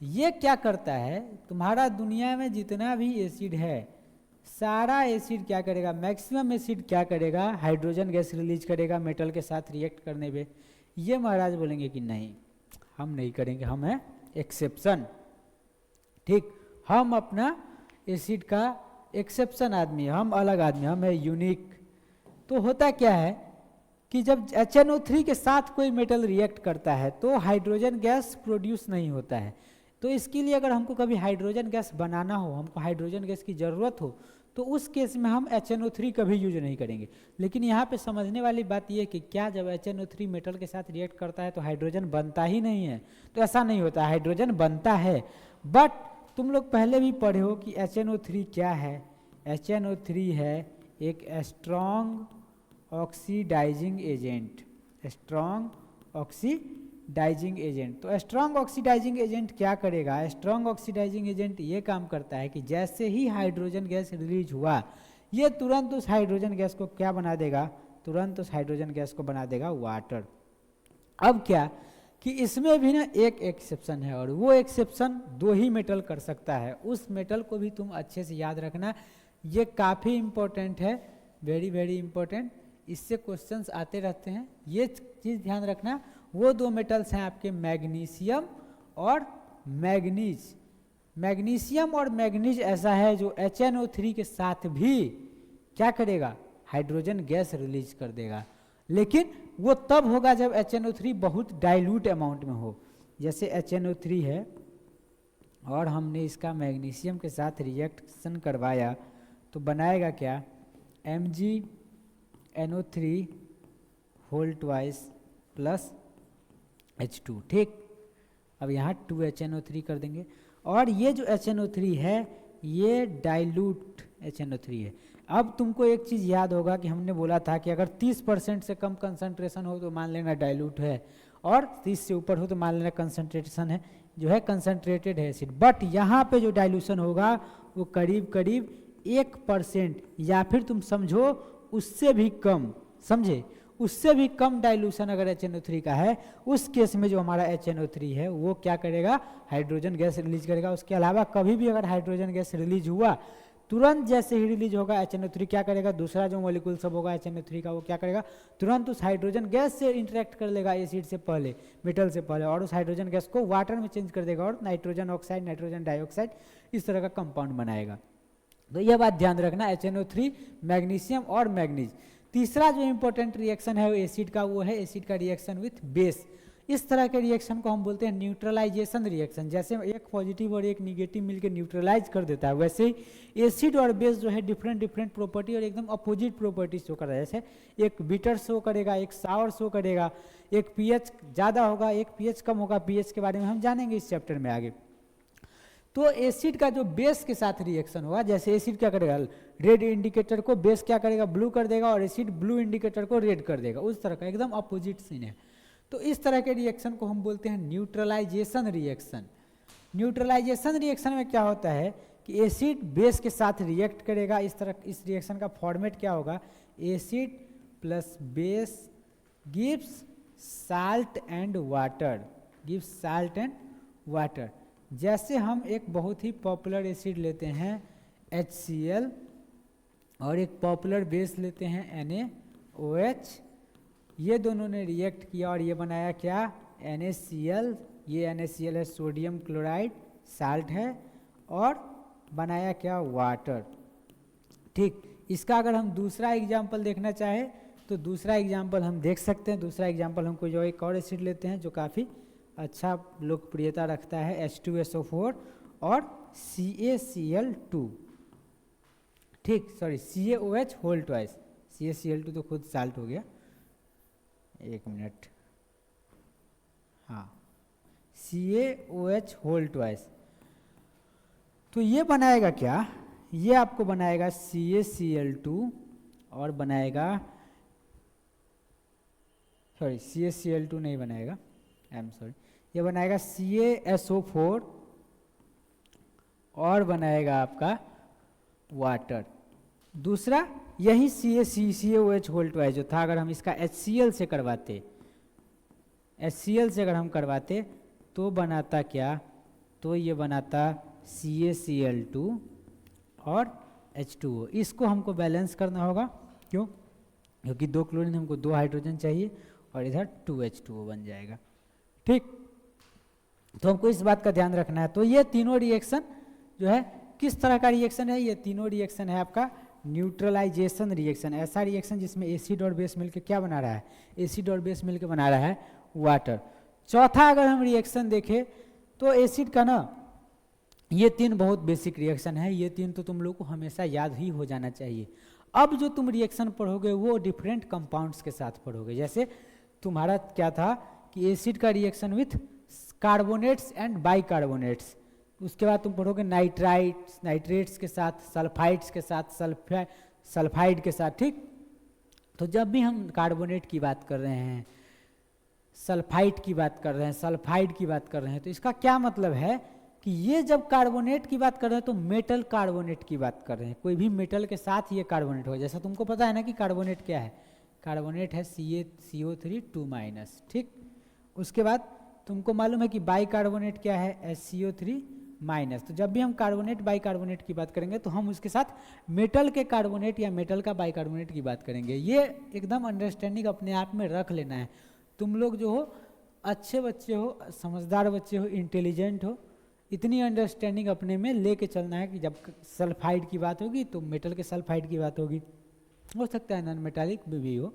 ये क्या करता है, तुम्हारा दुनिया में जितना भी एसिड है सारा एसिड क्या करेगा, मैक्सिमम एसिड क्या करेगा, हाइड्रोजन गैस रिलीज करेगा मेटल के साथ रिएक्ट करने पे। ये महाराज बोलेंगे कि नहीं, हम नहीं करेंगे, हम है एक्सेप्शन। ठीक, हम अपना एसिड का एक्सेप्शन आदमी है, हम अलग आदमी, हम है यूनिक। तो होता क्या है कि जब HNO3 के साथ कोई मेटल रिएक्ट करता है तो हाइड्रोजन गैस प्रोड्यूस नहीं होता है। तो इसके लिए अगर हमको कभी हाइड्रोजन गैस बनाना हो, हमको हाइड्रोजन गैस की ज़रूरत हो, तो उस केस में हम HNO3 कभी यूज नहीं करेंगे। लेकिन यहाँ पे समझने वाली बात यह कि क्या जब HNO3 मेटल के साथ रिएक्ट करता है तो हाइड्रोजन बनता ही नहीं है, तो ऐसा नहीं होता, हाइड्रोजन बनता है। बट तुम लोग पहले भी पढ़े हो कि HNO3 क्या है, HNO3 है एक strong oxidising agent, strong oxidising agent. तो स्ट्रॉन्ग ऑक्सीडाइजिंग एजेंट क्या करेगा, स्ट्रॉन्ग ऑक्सीडाइजिंग एजेंट ये काम करता है कि जैसे ही हाइड्रोजन गैस रिलीज हुआ, ये तुरंत उस हाइड्रोजन गैस को क्या बना देगा, तुरंत उस हाइड्रोजन गैस को बना देगा वाटर। अब क्या कि इसमें भी ना एक एक्सेप्शन है, और वो एक्सेप्शन 2 ही मेटल कर सकता है। उस मेटल को भी तुम अच्छे से याद रखना, ये काफ़ी इंपॉर्टेंट है, वेरी वेरी इंपॉर्टेंट, इससे क्वेश्चंस आते रहते हैं, ये चीज़ ध्यान रखना। वो 2 मेटल्स हैं आपके मैग्नीशियम और मैग्नीज। मैग्नीशियम और मैग्नीज ऐसा है जो HNO3 के साथ भी क्या करेगा, हाइड्रोजन गैस रिलीज कर देगा, लेकिन वो तब होगा जब HNO3 बहुत डाइल्यूट अमाउंट में हो। जैसे HNO3 है और हमने इसका मैग्नीशियम के साथ रिएक्शन करवाया तो बनाएगा क्या, MgNO3 whole twice plus H2। ठीक, अब यहाँ 2HNO3 कर देंगे, और ये जो HNO3 है ये डाइल्यूट HNO3 है। अब तुमको एक चीज़ याद होगा कि हमने बोला था कि अगर 30% से कम कंसंट्रेशन हो तो मान लेना डाइल्यूट है, और 30 से ऊपर हो तो मान लेना कंसंट्रेशन है, जो है कंसंट्रेटेड है एसिड। बट यहाँ पे जो डाइल्यूशन होगा वो करीब करीब 1% या फिर तुम समझो उससे भी कम, समझे, उससे भी कम डाइल्यूशन अगर HNO3 का है, उस केस में जो हमारा HNO3 है वो क्या करेगा, हाइड्रोजन गैस रिलीज करेगा। उसके अलावा कभी भी अगर हाइड्रोजन गैस रिलीज हुआ, तुरंत जैसे ही रिलीज होगा HNO3 क्या करेगा, दूसरा जो मॉलिक्यूल सब होगा HNO3 का वो क्या करेगा, तुरंत उस हाइड्रोजन गैस से इंटरेक्ट कर लेगा एसिड से पहले, मेटल से पहले, और उस हाइड्रोजन गैस को वाटर में चेंज कर देगा और नाइट्रोजन ऑक्साइड, नाइट्रोजन डाइऑक्साइड इस तरह का कंपाउंड बनाएगा। तो यह बात ध्यान रखना, HNO3, मैग्नीशियम और मैग्नीज। तीसरा जो इंपॉर्टेंट रिएक्शन है वो एसिड का, वो है एसिड का रिएक्शन विथ बेस। इस तरह के रिएक्शन को हम बोलते हैं न्यूट्रलाइजेशन रिएक्शन। जैसे एक पॉजिटिव और एक निगेटिव मिलकर न्यूट्रलाइज कर देता है, वैसे ही एसिड और बेस जो है डिफरेंट डिफरेंट प्रॉपर्टी और एकदम अपोजिट प्रॉपर्टी शो कर रहा है। जैसे एक बिटर शो करेगा, एक सावर शो करेगा, एक pH ज़्यादा होगा, एक pH कम होगा। pH के बारे में हम जानेंगे इस चैप्टर में आगे। तो एसिड का जो बेस के साथ रिएक्शन होगा, जैसे एसिड क्या करेगा, रेड इंडिकेटर को बेस क्या करेगा, ब्लू कर देगा, और एसिड ब्लू इंडिकेटर को रेड कर देगा, उस तरह का एकदम अपोजिट सीन है। तो इस तरह के रिएक्शन को हम बोलते हैं न्यूट्रलाइजेशन रिएक्शन। न्यूट्रलाइजेशन रिएक्शन में क्या होता है कि एसिड बेस के साथ रिएक्ट करेगा। इस रिएक्शन का फॉर्मेट क्या होगा, acid plus base gives salt and water, gives salt and water. जैसे हम एक बहुत ही पॉपुलर एसिड लेते हैं HCl और एक पॉपुलर बेस लेते हैं NaOH, ये दोनों ने रिएक्ट किया और ये बनाया क्या, NaCl। ये NaCl है सोडियम क्लोराइड, साल्ट है, और बनाया क्या, वाटर। ठीक, इसका अगर हम दूसरा एग्जाम्पल देखना चाहें तो दूसरा एग्जाम्पल हम देख सकते हैं। दूसरा एग्जाम्पल हमको जो एक और एसिड लेते हैं जो काफ़ी अच्छा लोकप्रियता रखता है, H2SO4 और CaCl2। ठीक, sorry CaOH whole twice, CaCl2 तो खुद साल्ट हो गया, एक मिनट, हाँ, CaOH होल ट्वाइस। तो ये बनाएगा क्या, ये आपको बनाएगा CaCl2 और बनाएगा, सॉरी CaCl2 नहीं बनाएगा, ये बनाएगा CaSO4 और बनाएगा आपका वाटर। दूसरा यही CaOH होल ट्वाइस जो था, अगर हम इसका HCl से करवाते, HCl से अगर हम करवाते तो बनाता क्या, तो ये बनाता CaCl2 और H2O। इसको हमको बैलेंस करना होगा, क्यों, क्योंकि 2 क्लोरीन हमको 2 हाइड्रोजन चाहिए और इधर 2H2O बन जाएगा। ठीक, तो हमको इस बात का ध्यान रखना है। तो ये तीनों रिएक्शन जो है किस तरह का रिएक्शन है, ये तीनों रिएक्शन है आपका न्यूट्रलाइजेशन रिएक्शन। ऐसा रिएक्शन जिसमें एसिड और बेस मिलकर क्या बना रहा है, एसिड और बेस मिलकर बना रहा है वाटर। चौथा अगर हम रिएक्शन देखें तो एसिड का ना, ये 3 बहुत बेसिक रिएक्शन है, ये 3 तो तुम लोग को हमेशा याद ही हो जाना चाहिए। अब जो तुम रिएक्शन पढ़ोगे वो डिफरेंट कंपाउंड्स के साथ पढ़ोगे। जैसे तुम्हारा क्या था कि एसिड का reaction with carbonates and bicarbonates, उसके बाद तुम पढ़ोगे नाइट्रेट्स के साथ, सल्फाइड्स के साथ, सल्फाइड के साथ। ठीक, तो जब भी हम कार्बोनेट की बात कर रहे हैं, सल्फाइड की बात कर रहे हैं, सल्फाइड की बात कर रहे हैं, तो इसका क्या मतलब है कि ये जब कार्बोनेट की बात कर रहे हैं तो मेटल कार्बोनेट की बात कर रहे हैं। कोई भी मेटल के साथ ये कार्बोनेट हो, जैसा तुमको पता है ना कि कार्बोनेट क्या है, कार्बोनेट है CO3 2-। ठीक, उसके बाद तुमको मालूम है कि बाइकार्बोनेट क्या है, HCO3-। तो जब भी हम कार्बोनेट बाइकार्बोनेट की बात करेंगे तो हम उसके साथ मेटल के कार्बोनेट या मेटल का बाइकार्बोनेट की बात करेंगे। ये एकदम अंडरस्टैंडिंग अपने आप में रख लेना है। तुम लोग जो हो अच्छे बच्चे हो, समझदार बच्चे हो, इंटेलिजेंट हो, इतनी अंडरस्टैंडिंग अपने में लेके चलना है कि जब सल्फाइड की बात होगी तो मेटल के सल्फाइड की बात होगी, हो सकता है नॉन मेटालिक भी हो,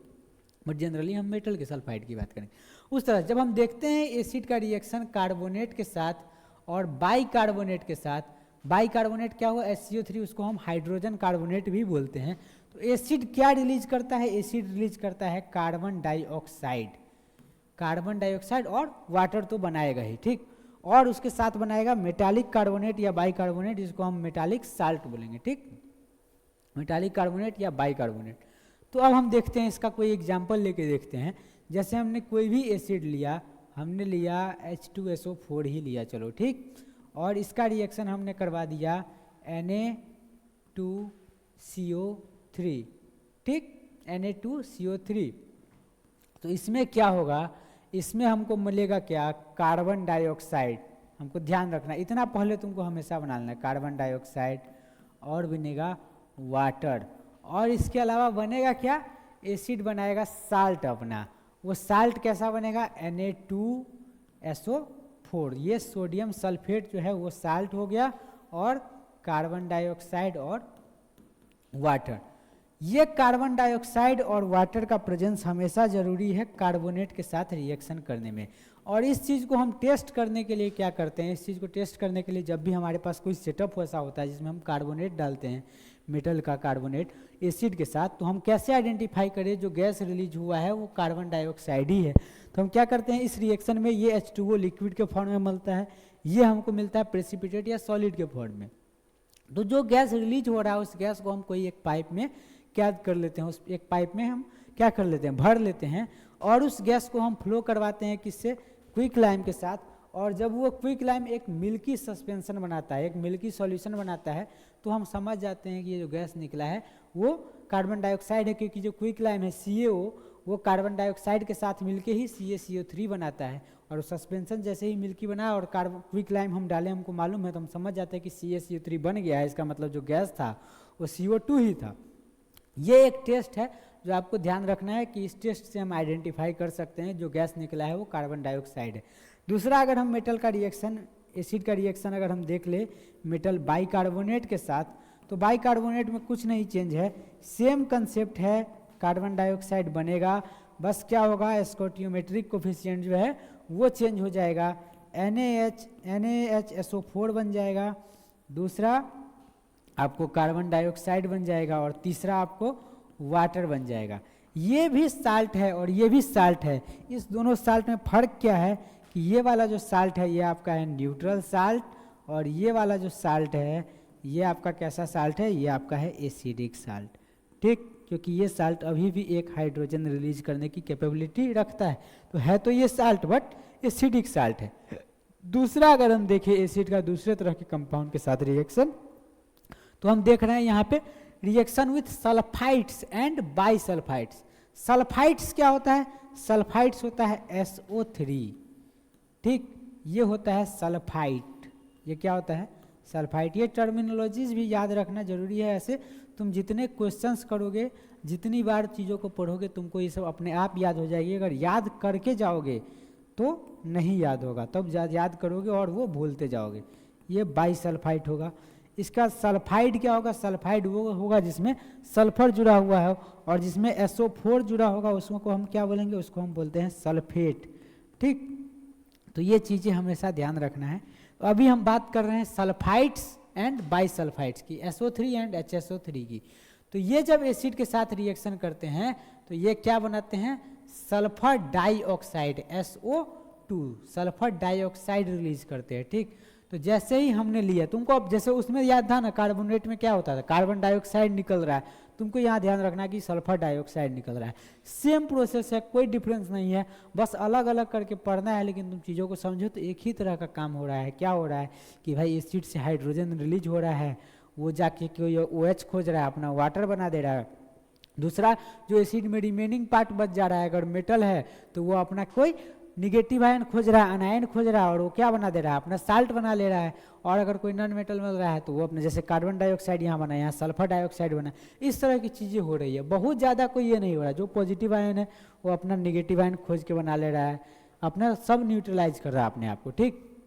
बट जनरली हम मेटल के सल्फाइड की बात करेंगे। उस तरह जब हम देखते हैं एसिड का रिएक्शन कार्बोनेट के साथ और बाइकार्बोनेट के साथ, बाइकार्बोनेट क्या हुआ, HCO3, उसको हम हाइड्रोजन कार्बोनेट भी बोलते हैं। तो एसिड क्या रिलीज करता है, एसिड रिलीज करता है कार्बन डाइऑक्साइड, कार्बन डाइऑक्साइड और वाटर तो बनाएगा ही। ठीक, और उसके साथ बनाएगा मेटालिक कार्बोनेट या बाइकार्बोनेट, जिसको हम मेटालिक साल्ट बोलेंगे। ठीक, मेटालिक कार्बोनेट या बाइकार्बोनेट। तो अब हम देखते हैं इसका कोई एग्जाम्पल लेके देखते हैं। जैसे हमने कोई भी एसिड लिया, हमने लिया H2SO4 ही लिया, चलो ठीक, और इसका रिएक्शन हमने करवा दिया Na2CO3। ठीक, Na2CO3। तो इसमें क्या होगा, इसमें हमको मिलेगा क्या, कार्बन डाइऑक्साइड। हमको ध्यान रखना, इतना पहले तुमको हमेशा बना लेना, कार्बन डाइऑक्साइड और बनेगा वाटर। और इसके अलावा बनेगा क्या, एसिड बनाएगा साल्ट अपना। वो साल्ट कैसा बनेगा, Na2SO4। ये सोडियम सल्फेट जो है वो साल्ट हो गया, और कार्बन डाइऑक्साइड और वाटर। ये कार्बन डाइऑक्साइड और वाटर का प्रेजेंस हमेशा जरूरी है कार्बोनेट के साथ रिएक्शन करने में। और इस चीज़ को हम टेस्ट करने के लिए क्या करते हैं, इस चीज़ को टेस्ट करने के लिए जब भी हमारे पास कोई सेटअप ऐसा होता है जिसमें हम कार्बोनेट डालते हैं, मेटल का कार्बोनेट एसिड के साथ, तो हम कैसे आइडेंटिफाई करें जो गैस रिलीज हुआ है वो कार्बन डाइऑक्साइड ही है। तो हम क्या करते हैं, इस रिएक्शन में ये H2O लिक्विड के फॉर्म में मिलता है, ये हमको मिलता है प्रेसिपिटेट या सॉलिड के फॉर्म में। तो जो गैस रिलीज हो रहा है उस गैस को हम कोई एक पाइप में क्या कर लेते हैं, उस एक पाइप में हम क्या कर लेते हैं, भर लेते हैं, और उस गैस को हम फ्लो करवाते हैं किससे, क्विक लाइम के साथ। और जब वो क्विक लाइम एक मिल्की सस्पेंशन बनाता है, एक मिल्की सॉल्यूशन बनाता है, तो हम समझ जाते हैं कि ये जो गैस निकला है वो कार्बन डाइऑक्साइड है, क्योंकि जो क्विक लाइम है CaO वो कार्बन डाइऑक्साइड के साथ मिलके ही CaCO3 बनाता है। और सस्पेंशन जैसे ही मिल्की बना और क्विक लाइम हम डालें, हमको मालूम है, तो हम समझ जाते हैं कि CaCO3 बन गया है, इसका मतलब जो गैस था वो CO2 ही था। ये एक टेस्ट है जो आपको ध्यान रखना है कि इस टेस्ट से हम आइडेंटिफाई कर सकते हैं जो गैस निकला है वो कार्बन डाइऑक्साइड है। दूसरा, अगर हम मेटल का रिएक्शन, एसिड का रिएक्शन अगर हम देख ले मेटल बाइकार्बोनेट के साथ, तो बाइकार्बोनेट में कुछ नहीं चेंज है, सेम कंसेप्ट है, कार्बन डाइऑक्साइड बनेगा, बस क्या होगा, स्टोइकियोमेट्रिक कोफिशिएंट जो है वो चेंज हो जाएगा, NaHSO4 बन जाएगा, दूसरा आपको कार्बन डाइऑक्साइड बन जाएगा, और तीसरा आपको वाटर बन जाएगा। ये भी साल्ट है और ये भी साल्ट है। इस दोनों साल्ट में फ़र्क क्या है कि ये वाला जो साल्ट है ये आपका है न्यूट्रल साल्ट, और ये वाला जो साल्ट है ये आपका कैसा साल्ट है, ये आपका है एसिडिक साल्ट। ठीक, क्योंकि ये साल्ट अभी भी एक हाइड्रोजन रिलीज करने की कैपेबिलिटी रखता है, तो ये साल्ट बट एसिडिक साल्ट है। दूसरा, अगर हम देखें एसिड का दूसरे तरह के कंपाउंड के साथ रिएक्शन, तो हम देख रहे हैं यहाँ पे reaction with sulphides and bisulphides. Sulphides क्या होता है, सल्फाइड्स होता है SO3। ठीक, ये होता है सल्फाइड, ये क्या होता है, सल्फाइड। ये टर्मिनोलॉजीज भी याद रखना जरूरी है। ऐसे तुम जितने क्वेश्चंस करोगे, जितनी बार चीज़ों को पढ़ोगे, तुमको ये सब अपने आप याद हो जाएगी। अगर याद करके जाओगे तो नहीं याद होगा, तब याद करोगे और वो भूलते जाओगे। ये बाइसल्फाइड होगा। इसका सल्फाइड क्या होगा, सल्फाइड वो होगा जिसमें सल्फर जुड़ा हुआ है, और जिसमें SO4 जुड़ा होगा उसको हम क्या बोलेंगे, उसको हम बोलते हैं सल्फेट। ठीक, तो ये चीज़ें हमेशा ध्यान रखना है। तो अभी हम बात कर रहे हैं सल्फाइड्स एंड बाइसल्फाइड्स की, SO3 एंड HSO3 की। तो ये जब एसिड के साथ रिएक्शन करते हैं तो ये क्या बनाते हैं, sulphur dioxide, SO2, sulphur dioxide release करते हैं। ठीक, तो जैसे ही हमने लिया, तुमको अब जैसे उसमें याद था ना, कार्बोनेट में क्या होता था, कार्बन डाइऑक्साइड निकल रहा है, तुमको यहाँ ध्यान रखना कि सल्फर डाइऑक्साइड निकल रहा है। सेम प्रोसेस है, कोई डिफरेंस नहीं है, बस अलग अलग करके पढ़ना है, लेकिन तुम चीज़ों को समझो तो एक ही तरह का काम हो रहा है। क्या हो रहा है कि भाई एसिड से हाइड्रोजन रिलीज हो रहा है, वो जाके कोई OH खोज रहा है, अपना वाटर बना दे रहा है। दूसरा, जो एसिड में रिमेनिंग पार्ट बच जा रहा है, अगर मेटल है तो वो अपना कोई निगेटिव आयन खोज रहा है, अनायन खोज रहा है, और वो क्या बना दे रहा है, अपना साल्ट बना ले रहा है। और अगर कोई नॉन मेटल मिल रहा है तो वो अपने, जैसे कार्बन डाइऑक्साइड यहाँ बना, यहाँ सल्फर डाइऑक्साइड बना, इस तरह की चीज़ें हो रही है। बहुत ज़्यादा कोई ये नहीं हो रहा है, जो पॉजिटिव आयन है वो अपना निगेटिव आयन खोज के बना ले रहा है, अपना सब न्यूट्रलाइज कर रहा है अपने आप को। ठीक,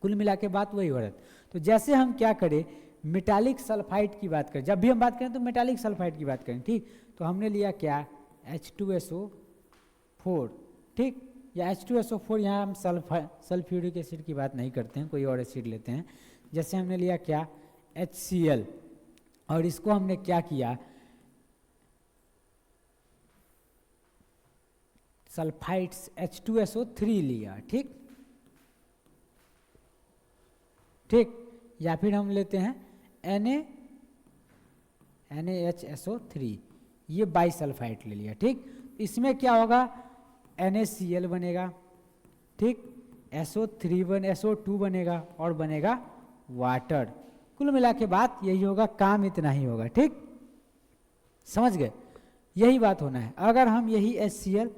कुल मिला के बात वही हो रहा है। तो जैसे हम क्या करें, मेटालिक सल्फाइड की बात करें, जब भी हम बात करें तो मेटालिक सल्फाइड की बात करें। ठीक, तो हमने लिया क्या, H2SO4। ठीक, या H2SO4, यहाँ हम सल्फ्यूरिक एसिड की बात नहीं करते हैं, कोई और एसिड लेते हैं। जैसे हमने लिया क्या, HCl, और इसको हमने क्या किया, सल्फाइड्स H2SO3 लिया। ठीक ठीक, या फिर हम लेते हैं NaHSO3, ये बाइसल्फाइड ले लिया। ठीक, इसमें क्या होगा, NaCl बनेगा। ठीक, SO2 बनेगा और बनेगा वाटर। कुल मिला के बात यही होगा, काम इतना ही होगा। ठीक, समझ गए, यही बात होना है। अगर हम यही HCl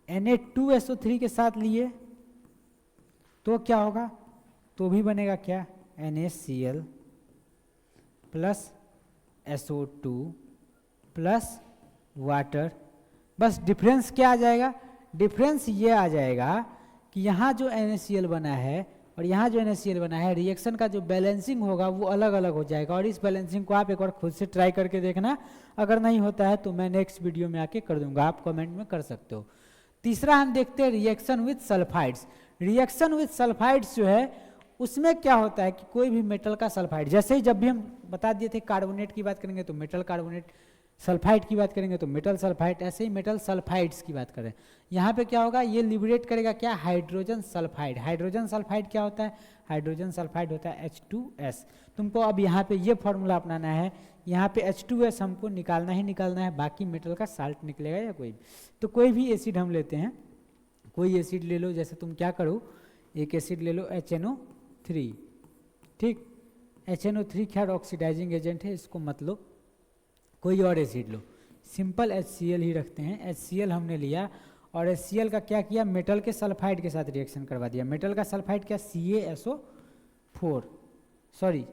Na2SO3 के साथ लिए तो क्या होगा, तो भी बनेगा क्या, NaCl plus SO2 plus water. बस डिफरेंस क्या आ जाएगा, डिफरेंस ये आ जाएगा कि यहाँ जो NaCl बना है और यहाँ जो NaCl बना है, रिएक्शन का जो बैलेंसिंग होगा वो अलग अलग हो जाएगा। और इस बैलेंसिंग को आप एक बार खुद से ट्राई करके देखना, अगर नहीं होता है तो मैं नेक्स्ट वीडियो में आके कर दूंगा, आप कमेंट में कर सकते हो। तीसरा हम देखते हैं reaction with sulphides. Reaction with sulphides जो है उसमें क्या होता है कि कोई भी मेटल का सल्फाइड, जैसे ही जब भी हम बता दिए थे कार्बोनेट की बात करेंगे तो मेटल कार्बोनेट, सल्फाइड की बात करेंगे तो मेटल सल्फाइड, ऐसे ही मेटल सल्फाइड्स की बात करें, यहाँ पे क्या होगा, ये लिबरेट करेगा क्या, हाइड्रोजन सल्फाइड। हाइड्रोजन सल्फाइड क्या होता है, हाइड्रोजन सल्फाइड होता है H2S। तुमको अब यहाँ पे ये फॉर्मूला अपनाना है, यहाँ पे H2S हमको निकालना ही निकालना है, बाकी मेटल का साल्ट निकलेगा या कोई भी। तो कोई भी एसिड हम लेते हैं, कोई एसिड ले लो, जैसे तुम क्या करो, एक एसिड ले लो HNO3, ठीक, HNO3 खैर ऑक्सीडाइजिंग एजेंट है, इसको मत लो, कोई और एसिड लो, सिंपल HCl ही रखते हैं। HCl हमने लिया और HCl का क्या किया, मेटल के सल्फाइड के साथ रिएक्शन करवा दिया। मेटल का सल्फाइड क्या, CaSO4, सॉरी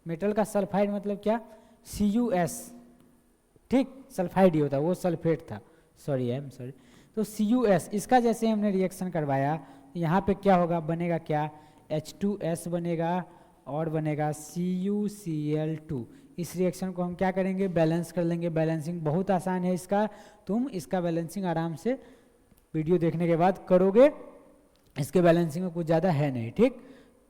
मेटल का सल्फाइड मतलब क्या, CuS, ठीक, सल्फाइड ही होता है, वो सल्फेट था, सॉरी आई एम सॉरी। तो CuS, इसका जैसे हमने रिएक्शन करवाया, यहाँ पे क्या होगा, बनेगा क्या, H2S बनेगा और बनेगा CuCl2। इस रिएक्शन को हम क्या करेंगे, बैलेंस कर लेंगे। बैलेंसिंग बहुत आसान है इसका, तुम इसका बैलेंसिंग आराम से वीडियो देखने के बाद करोगे, इसके बैलेंसिंग में कुछ ज़्यादा है नहीं, ठीक।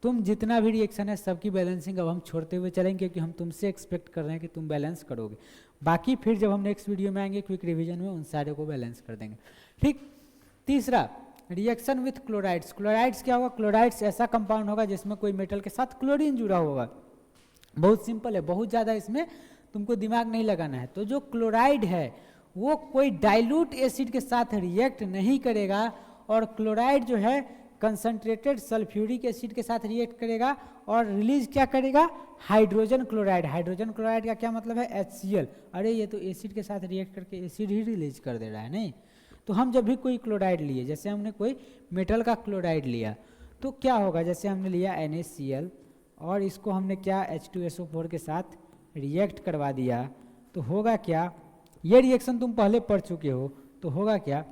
तुम जितना भी रिएक्शन है सबकी बैलेंसिंग अब हम छोड़ते हुए चलेंगे, क्योंकि हम तुमसे एक्सपेक्ट कर रहे हैं कि तुम बैलेंस करोगे। बाकी फिर जब हम नेक्स्ट वीडियो में आएंगे क्विक रिवीजन में, उन सारे को बैलेंस कर देंगे, ठीक। तीसरा, रिएक्शन विथ क्लोराइड्स। क्लोराइड्स क्या होगा, क्लोराइड्स ऐसा कंपाउंड होगा जिसमें कोई मेटल के साथ क्लोरीन जुड़ा होगा। बहुत सिंपल है, बहुत ज़्यादा इसमें तुमको दिमाग नहीं लगाना है। तो जो क्लोराइड है वो कोई डाइल्यूट एसिड के साथ रिएक्ट नहीं करेगा, और क्लोराइड जो है कंसंट्रेटेड सल्फ्यूरिक एसिड के साथ रिएक्ट करेगा और रिलीज क्या करेगा, हाइड्रोजन क्लोराइड। हाइड्रोजन क्लोराइड का क्या मतलब है, HCl। अरे ये तो एसिड के साथ रिएक्ट करके एसिड ही रिलीज कर दे रहा है, नहीं। तो हम जब भी कोई क्लोराइड लिए, जैसे हमने कोई मेटल का क्लोराइड लिया, तो क्या होगा, जैसे हमने लिया NaCl और इसको हमने क्या H2SO4 के साथ रिएक्ट करवा दिया, तो होगा क्या, ये रिएक्शन तुम पहले पढ़ चुके हो, तो होगा क्या,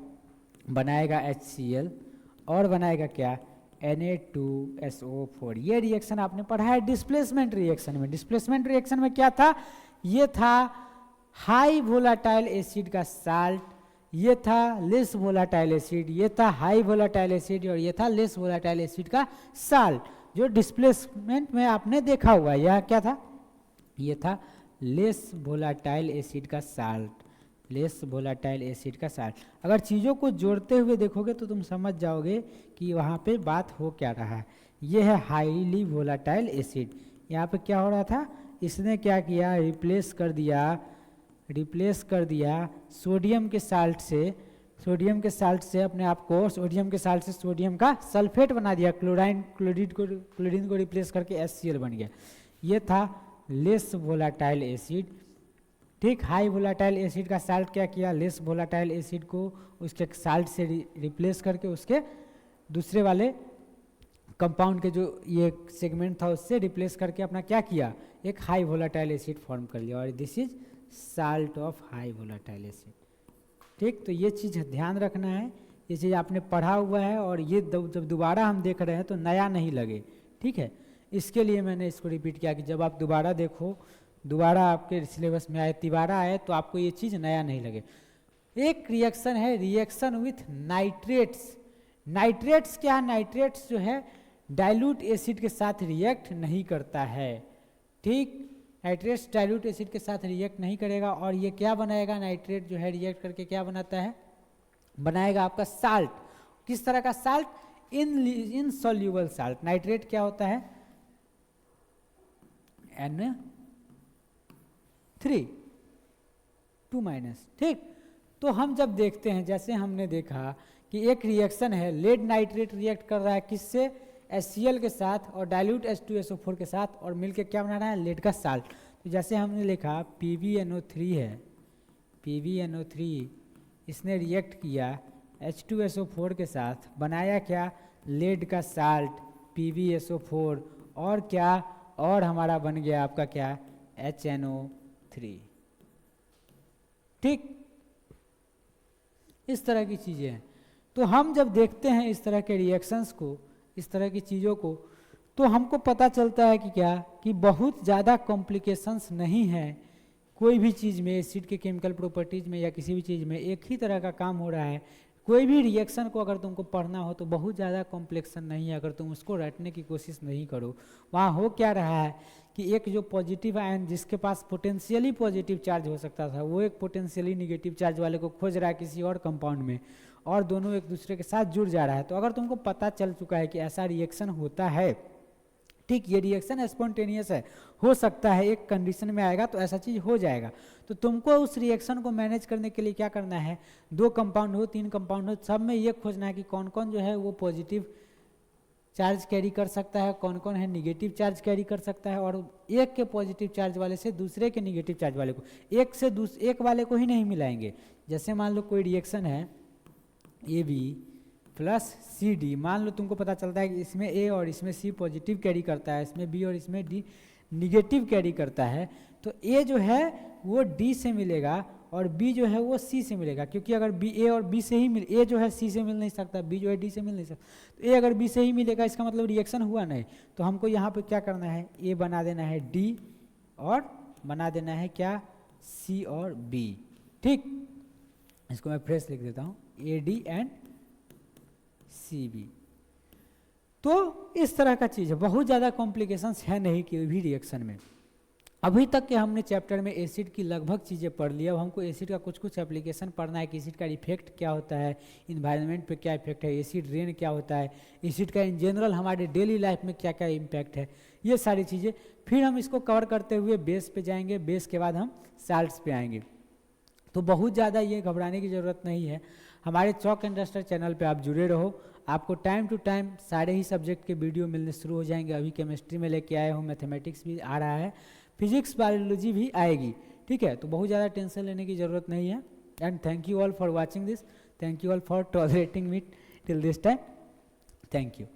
बनाएगा HCl और बनाएगा क्या, Na2SO4। ये रिएक्शन आपने पढ़ा है डिस्प्लेसमेंट रिएक्शन में। डिस्प्लेसमेंट रिएक्शन में क्या था, ये था हाई वोलाटाइल एसिड का साल्ट, ये था लेस वोलाटाइल एसिड, ये था हाई वोलाटाइल एसिड और ये था लेस वोलाटाइल एसिड का साल्ट। जो डिस्प्लेसमेंट में आपने देखा हुआ, यह क्या था, ये था लेस वोलाटाइल एसिड का साल्ट, लेस वोलाटाइल एसिड का साल्ट। अगर चीज़ों को जोड़ते हुए देखोगे तो तुम समझ जाओगे कि वहाँ पे बात हो क्या रहा है। ये है हाईली वोलाटाइल एसिड, यहाँ पे क्या हो रहा था, इसने क्या किया, रिप्लेस कर दिया सोडियम के साल्ट से, सोडियम के साल्ट से अपने आप को, सोडियम के साल्ट से सोडियम का सल्फेट बना दिया, क्लोरीन को रिप्लेस करके HCl बन गया। ये था लेस वोलाटाइल एसिड, ठीक। हाई वोलाटाइल एसिड का साल्ट क्या किया, लेस वोलाटाइल एसिड को उसके साल्ट से रिप्लेस करके उसके दूसरे वाले कंपाउंड के जो ये सेगमेंट था उससे रिप्लेस करके अपना क्या किया, एक हाई वोलाटाइल एसिड फॉर्म कर लिया, और this is salt of high volatile acid, ठीक। तो ये चीज़ ध्यान रखना है, ये चीज़ आपने पढ़ा हुआ है और ये जब दोबारा हम देख रहे हैं तो नया नहीं लगे, ठीक है। इसके लिए मैंने इसको रिपीट किया कि जब आप दोबारा देखो, दोबारा आपके सिलेबस में आए, तिबारा आए, तो आपको ये चीज़ नया नहीं लगे। एक रिएक्शन है रिएक्शन विथ नाइट्रेट्स। नाइट्रेट्स क्या है, नाइट्रेट्स जो है डाइल्यूट एसिड के साथ रिएक्ट नहीं करता है, ठीक। नाइट्रेट्स डाइल्यूट एसिड के साथ रिएक्ट नहीं करेगा, और ये क्या बनाएगा, नाइट्रेट जो है रिएक्ट करके क्या बनाता है, बनाएगा आपका साल्ट। किस तरह का साल्ट, इनसॉल्युबल साल्ट। नाइट्रेट क्या होता है, Na3, ठीक। तो हम जब देखते हैं, जैसे हमने देखा कि एक रिएक्शन है, लेड नाइट्रेट रिएक्ट कर रहा है किससे, HCl के साथ और डाइल्यूट H2SO4 के साथ, और मिलके क्या बना रहा है, लेड का साल्ट। तो जैसे हमने लिखा PbNO3 है, PbNO3 इसने रिएक्ट किया H2SO4 के साथ, बनाया क्या, लेड का साल्ट PbSO4, और क्या, और हमारा बन गया आपका क्या, HNO3, ठीक। इस तरह की चीज़ें हैं। तो हम जब देखते हैं इस तरह के रिएक्शंस को, इस तरह की चीज़ों को, तो हमको पता चलता है कि क्या, कि बहुत ज़्यादा कॉम्प्लिकेशंस नहीं है कोई भी चीज़ में, एसिड के केमिकल प्रॉपर्टीज़ में या किसी भी चीज़ में एक ही तरह का काम हो रहा है, कोई भी रिएक्शन को अगर तुमको पढ़ना हो तो बहुत ज़्यादा कॉम्प्लेक्सन नहीं है, अगर तुम उसको रटने की कोशिश नहीं करो। वहाँ हो क्या रहा है कि एक जो पॉजिटिव आयन जिसके पास पोटेंशियली पॉजिटिव चार्ज हो सकता था, वो एक पोटेंशियली निगेटिव चार्ज वाले को खोज रहा है किसी और कंपाउंड में, और दोनों एक दूसरे के साथ जुड़ जा रहा है। तो अगर तुमको पता चल चुका है कि ऐसा रिएक्शन होता है, ठीक, ये रिएक्शन स्पॉन्टेनियस है, हो सकता है एक कंडीशन में आएगा तो ऐसा चीज़ हो जाएगा, तो तुमको उस रिएक्शन को मैनेज करने के लिए क्या करना है, 2 कंपाउंड हो 3 कंपाउंड हो, सब में ये खोजना है कि कौन कौन जो है वो पॉजिटिव चार्ज कैरी कर सकता है, कौन कौन है निगेटिव चार्ज कैरी कर सकता है, और एक के पॉजिटिव चार्ज वाले से दूसरे के निगेटिव चार्ज वाले को एक वाले को ही नहीं मिलाएंगे। जैसे मान लो कोई रिएक्शन है AB प्लस CD, मान लो तुमको पता चलता है कि इसमें A और इसमें C पॉजिटिव कैरी करता है, इसमें B और इसमें D निगेटिव कैरी करता है, तो A जो है वो D से मिलेगा और B जो है वो C से मिलेगा, क्योंकि अगर A और B से ही A जो है C से मिल नहीं सकता, B जो है D से मिल नहीं सकता, तो A अगर B से ही मिलेगा इसका मतलब रिएक्शन हुआ नहीं। तो हमको यहाँ पे क्या करना है, A बना देना है D और बना देना है क्या, C और B। ठीक, इसको मैं फ्रेश लिख देता हूँ, AD एंड CB। तो इस तरह का चीज़ है, बहुत ज़्यादा कॉम्प्लिकेशंस है नहीं कोई भी रिएक्शन में। अभी तक के हमने चैप्टर में एसिड की लगभग चीज़ें पढ़ लिया, अब हमको एसिड का कुछ कुछ एप्लीकेशन पढ़ना है कि एसिड का इफेक्ट क्या होता है, इन्वायरमेंट पे क्या इफेक्ट है, एसिड रेन क्या होता है, एसिड का इन जनरल हमारे डेली लाइफ में क्या क्या इम्पैक्ट है, ये सारी चीज़ें। फिर हम इसको कवर करते हुए बेस पे जाएंगे, बेस के बाद हम साल्ट्स पे आएंगे। तो बहुत ज़्यादा ये घबराने की ज़रूरत नहीं है, हमारे चॉक एंड डस्टर चैनल पे आप जुड़े रहो, आपको टाइम टू टाइम सारे ही सब्जेक्ट के वीडियो मिलने शुरू हो जाएंगे। अभी केमिस्ट्री में लेके आए हूँ, मैथमेटिक्स भी आ रहा है, फिजिक्स बायोलॉजी भी आएगी, ठीक है। तो बहुत ज़्यादा टेंशन लेने की ज़रूरत नहीं है। And thank you all for watching this, thank you all for tolerating me till this time, thank you.